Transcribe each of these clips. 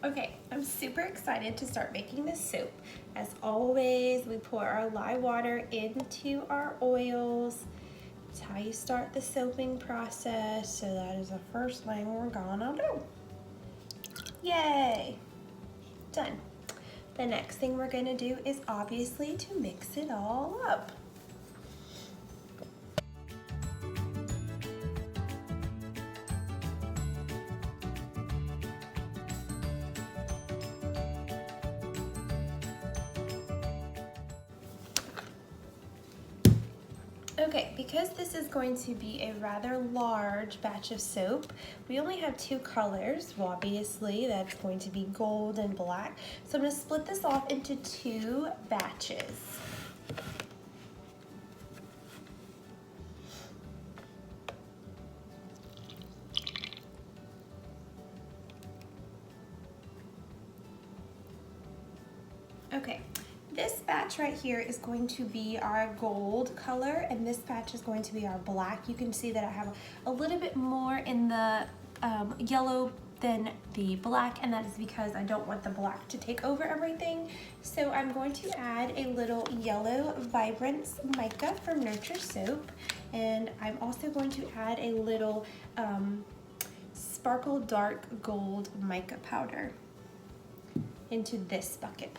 Okay, I'm super excited to start making this soap. As always, we pour our lye water into our oils. That's how you start the soaping process. So that is the first thing we're gonna do. Yay! Done. The next thing we're gonna do is obviously to mix it all up. Okay, because this is going to be a rather large batch of soap, we only have two colors. Well, obviously, that's going to be gold and black. So I'm going to split this off into two batches. Okay. This batch right here is going to be our gold color, and this batch is going to be our black. You can see that I have a little bit more in the yellow than the black, and that is because I don't want the black to take over everything. So I'm going to add a little yellow Vibrance mica from Nurture Soap, and I'm also going to add a little Sparkle Dark Gold mica powder into this bucket.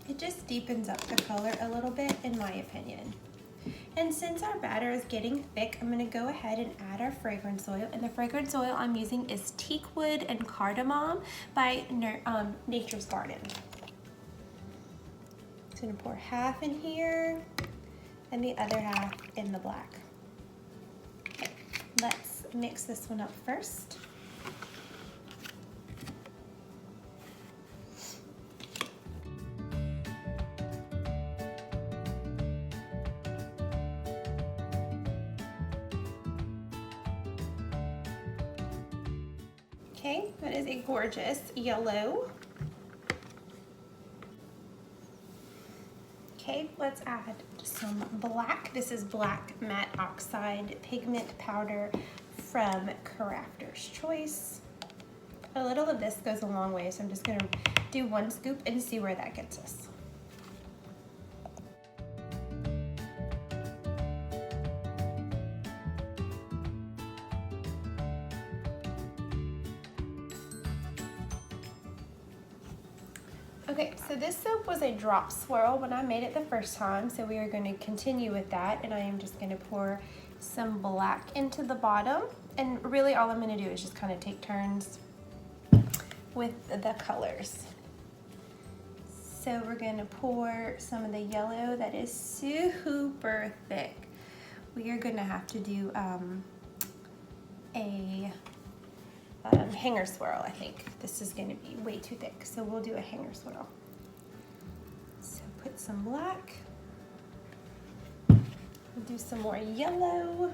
It just deepens up the color a little bit, in my opinion. And since our batter is getting thick, I'm gonna go ahead and add our fragrance oil. And the fragrance oil I'm using is teakwood and cardamom by Nature's Garden. So I'm gonna pour half in here and the other half in the black. Okay, let's mix this one up first. Okay, that is a gorgeous yellow. Okay, let's add some black. This is black matte oxide pigment powder from Crafter's Choice. A little of this goes a long way, so I'm just gonna do one scoop and see where that gets us. Okay, so this soap was a drop swirl when I made it the first time, so we are going to continue with that, and I am just going to pour some black into the bottom, and really all I'm going to do is just kind of take turns with the colors. So we're going to pour some of the yellow that is super thick. We are going to have to do a hanger swirl, I think. This is going to be way too thick, so we'll do a hanger swirl. So put some black. We'll do some more yellow.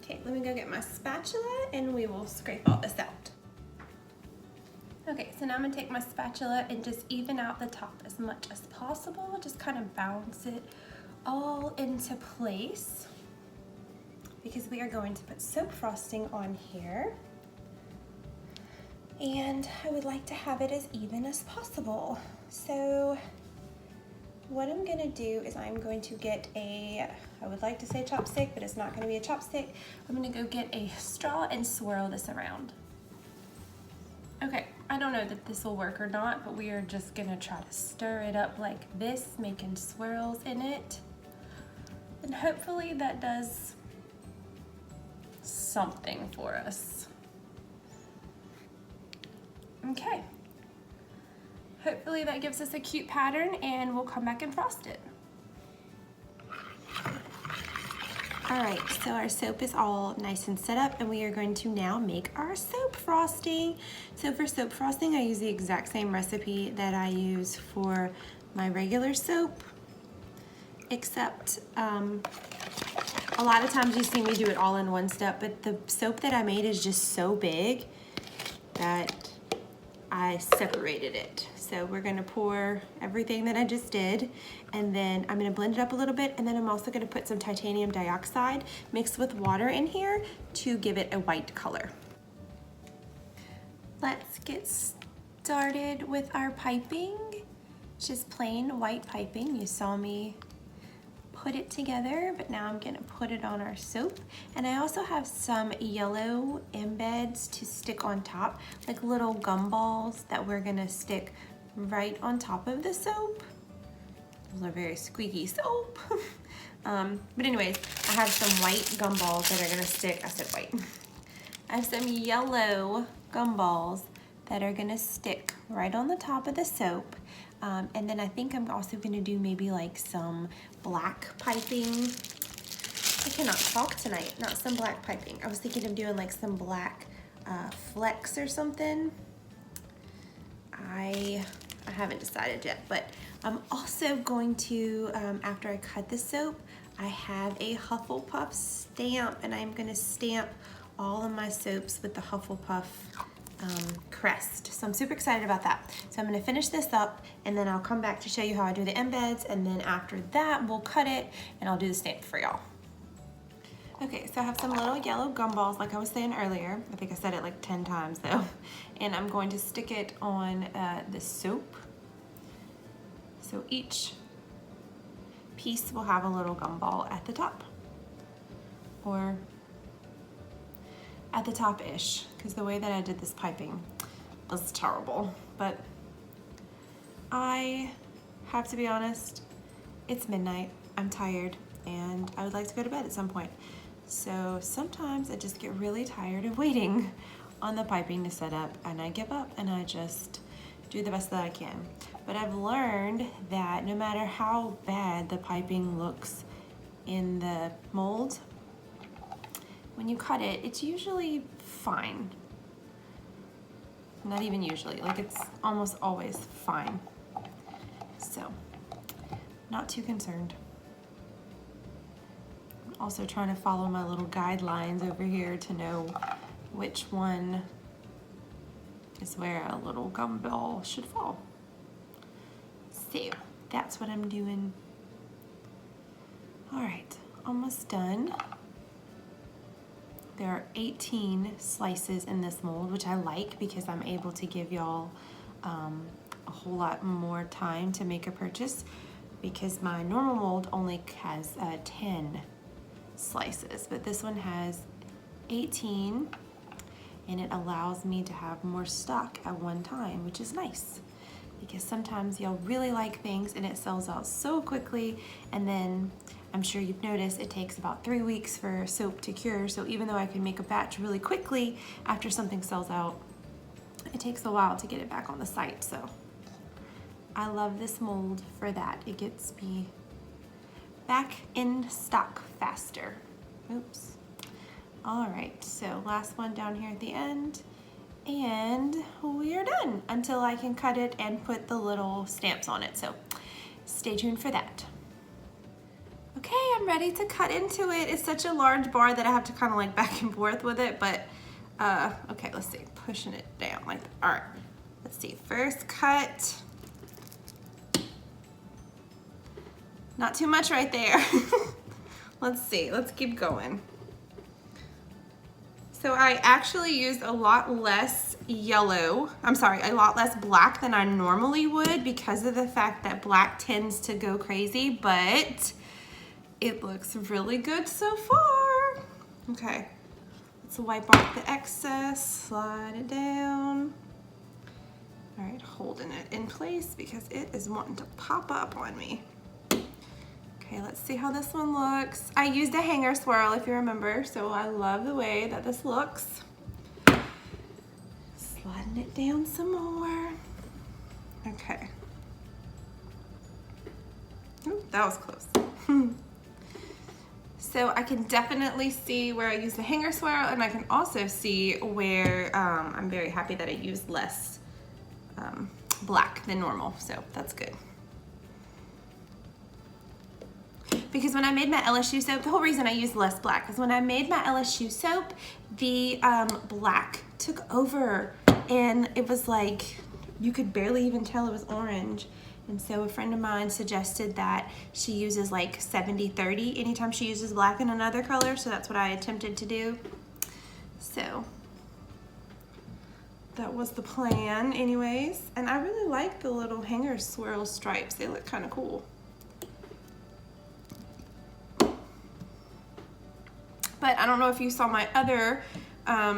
Okay, let me go get my spatula and we will scrape all this out. Okay, so now I'm gonna take my spatula and just even out the top as much as possible. Just kind of bounce it all into place because we are going to put soap frosting on here. And I would like to have it as even as possible. So what I'm gonna do is I'm going to get I would like to say chopstick, but it's not gonna be a chopstick. I'm gonna go get a straw and swirl this around. Okay, I don't know that this will work or not, but we are just gonna try to stir it up like this, making swirls in it. And hopefully that does something for us. Okay. Hopefully that gives us a cute pattern and we'll come back and frost it. All right, so our soap is all nice and set up, and we are going to now make our soap frosting. So for soap frosting, I use the exact same recipe that I use for my regular soap, except a lot of times you see me do it all in one step, but the soap that I made is just so big that I separated it. So we're gonna pour everything that I just did, and then I'm gonna blend it up a little bit, and then I'm also gonna put some titanium dioxide mixed with water in here to give it a white color. Let's get started with our piping. Just plain white piping. You saw me put it together, but now I'm gonna put it on our soap. And I also have some yellow embeds to stick on top, like little gum balls that we're gonna stick right on top of the soap. Those are very squeaky soap. But anyways, I have some white gum balls that are gonna stick, I said white. I have some yellow gum balls that are gonna stick right on the top of the soap. And then I think I'm also gonna do maybe like some black piping. I cannot talk tonight, not some black piping. I was thinking of doing like some black flecks or something. I haven't decided yet, but I'm also going to, after I cut the soap, I have a Hufflepuff stamp, and I'm gonna stamp all of my soaps with the Hufflepuff crest. So I'm super excited about that. So I'm gonna finish this up, and then I'll come back to show you how I do the embeds, and then after that we'll cut it and I'll do the stamp for y'all. Okay, so I have some little yellow gum balls like I was saying earlier. I think I said it like 10 times though. And I'm going to stick it on the soap. So each piece will have a little gum ball at the top, or at the top-ish, because the way that I did this piping was terrible. But I have to be honest, it's midnight, I'm tired, and I would like to go to bed at some point. So sometimes I just get really tired of waiting on the piping to set up, and I give up and I just do the best that I can. But I've learned that no matter how bad the piping looks in the mold, when you cut it, it's usually fine. Not even usually, like it's almost always fine. So, not too concerned. I'm also trying to follow my little guidelines over here to know which one is where a little gum ball should fall. So, that's what I'm doing. All right, almost done. There are 18 slices in this mold, which I like because I'm able to give y'all a whole lot more time to make a purchase, because my normal mold only has 10 slices, but this one has 18, and it allows me to have more stock at one time, which is nice, because sometimes y'all really like things and it sells out so quickly, and then I'm sure you've noticed it takes about 3 weeks for soap to cure. So even though I can make a batch really quickly after something sells out, it takes a while to get it back on the site. So I love this mold for that. It gets me back in stock faster. Oops. All right, so last one down here at the end, and we are done until I can cut it and put the little stamps on it. So stay tuned for that. Okay, I'm ready to cut into it. It's such a large bar that I have to kind of like back and forth with it, but okay, let's see, pushing it down like that. All right, let's see, first cut. Not too much right there. Let's see, let's keep going. So I actually used a lot less yellow, a lot less black than I normally would, because of the fact that black tends to go crazy, but it looks really good so far. Okay, let's wipe off the excess, slide it down. All right, holding it in place because it is wanting to pop up on me. Okay, let's see how this one looks. I used a hanger swirl, if you remember, so I love the way that this looks. Sliding it down some more. Okay. Ooh, that was close. So I can definitely see where I use the hanger swirl, and I can also see where I'm very happy that I used less black than normal, so that's good. Because when I made my LSU soap, the whole reason I used less black is when I made my LSU soap, the black took over, and it was like, you could barely even tell it was orange. And so a friend of mine suggested that she uses like 70-30 anytime she uses black in another color, so that's what I attempted to do. So that was the plan anyways. And I really like the little hanger swirl stripes. They look kind of cool. But I don't know if you saw my other, I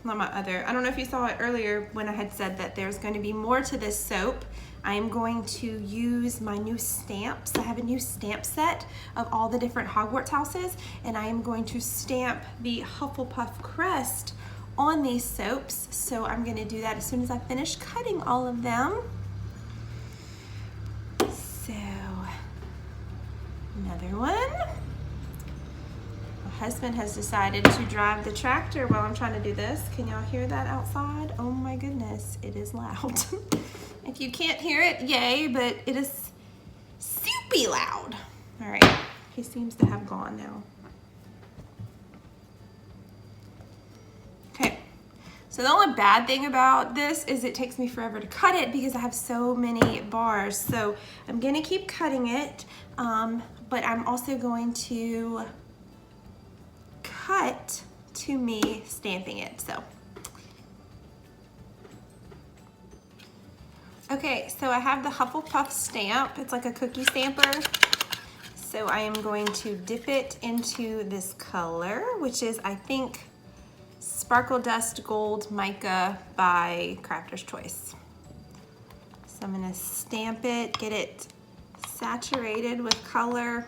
don't know if you saw it earlier when I had said that there's going to be more to this soap. I am going to use my new stamps. I have a new stamp set of all the different Hogwarts houses, and I am going to stamp the Hufflepuff crest on these soaps. So I'm going to do that as soon as I finish cutting all of them. So, another one. My husband has decided to drive the tractor while I'm trying to do this. Can y'all hear that outside? Oh my goodness, it is loud. If you can't hear it, yay, but it is soupy loud. All right, he seems to have gone now. Okay, so the only bad thing about this is it takes me forever to cut it because I have so many bars. So I'm gonna keep cutting it, but I'm also going to cut to me stamping it, so. Okay, so I have the Hufflepuff stamp. It's like a cookie stamper. So I am going to dip it into this color, which is, I think, Sparkle Dust Gold Mica by Crafter's Choice. So I'm gonna stamp it, get it saturated with color.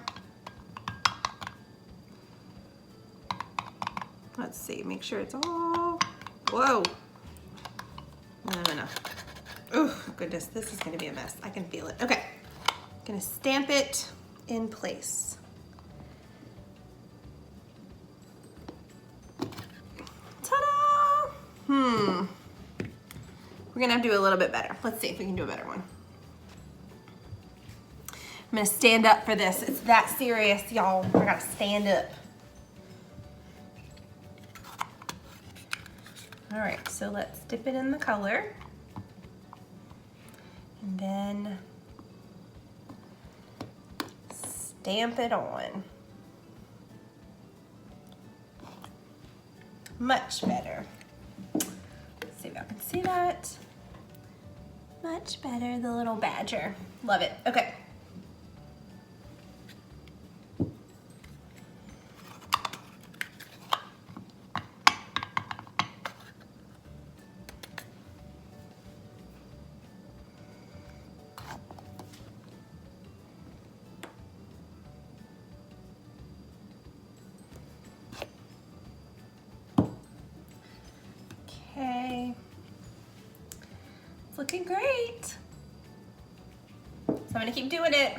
Let's see, make sure it's all, whoa. No. Oh goodness, this is gonna be a mess. I can feel it. Okay, gonna stamp it in place. Ta-da! We're gonna have to do a little bit better. Let's see if we can do a better one. I'm gonna stand up for this. It's that serious, y'all. I gotta stand up. All right, so let's dip it in the color. And then stamp it on. Much better. Let's see if I can see that. Much better, the little badger. Love it, okay. Okay, it's looking great. So I'm gonna keep doing it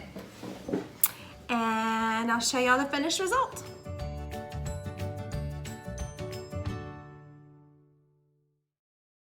and I'll show y'all the finished result.